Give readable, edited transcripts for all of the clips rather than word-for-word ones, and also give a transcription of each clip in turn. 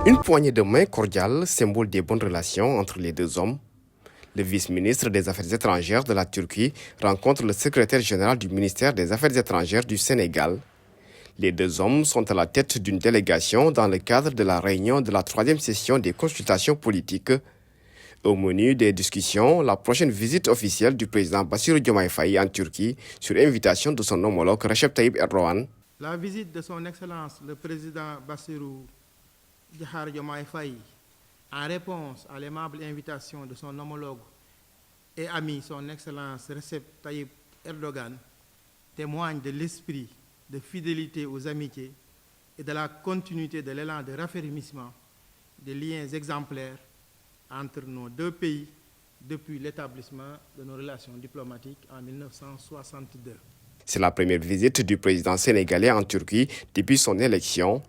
Une poignée de main cordiale, symbole des bonnes relations entre les deux hommes. Le vice-ministre des Affaires étrangères de la Turquie rencontre le secrétaire général du ministère des Affaires étrangères du Sénégal. Les deux hommes sont à la tête d'une délégation dans le cadre de la réunion de la 3e session des consultations politiques. Au menu des discussions, la prochaine visite officielle du président Bassirou Diomaye Faye en Turquie sur invitation de son homologue Recep Tayyip Erdogan. La visite de son Excellence le président Bassirou Diomaye Faye en réponse à l'aimable invitation de son homologue et ami son Excellence Recep Tayyip Erdogan témoigne de l'esprit de fidélité aux amitiés et de la continuité de l'élan de raffermissement des liens exemplaires entre nos deux pays depuis l'établissement de nos relations diplomatiques en 1962. C'est la première visite du président sénégalais en Turquie depuis son élection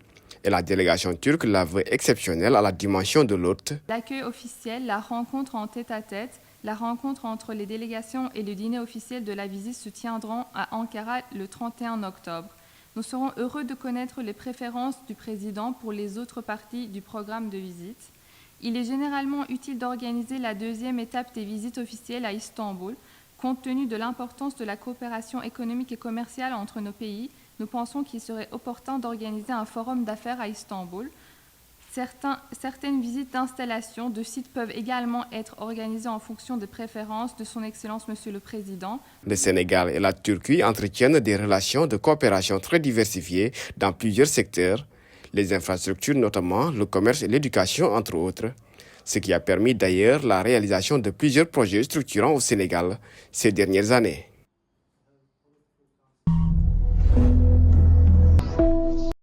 et la délégation turque la veut exceptionnelle à la dimension de l'hôte. L'accueil officiel, la rencontre en tête-à-tête, la rencontre entre les délégations et le dîner officiel de la visite se tiendront à Ankara le 31 octobre. Nous serons heureux de connaître les préférences du président pour les autres parties du programme de visite. Il est généralement utile d'organiser la deuxième étape des visites officielles à Istanbul. Compte tenu de l'importance de la coopération économique et commerciale entre nos pays, nous pensons qu'il serait opportun d'organiser un forum d'affaires à Istanbul. Certaines visites d'installation de sites peuvent également être organisées en fonction des préférences de son Excellence Monsieur le Président. Le Sénégal et la Turquie entretiennent des relations de coopération très diversifiées dans plusieurs secteurs, les infrastructures notamment, le commerce et l'éducation entre autres, ce qui a permis d'ailleurs la réalisation de plusieurs projets structurants au Sénégal ces dernières années.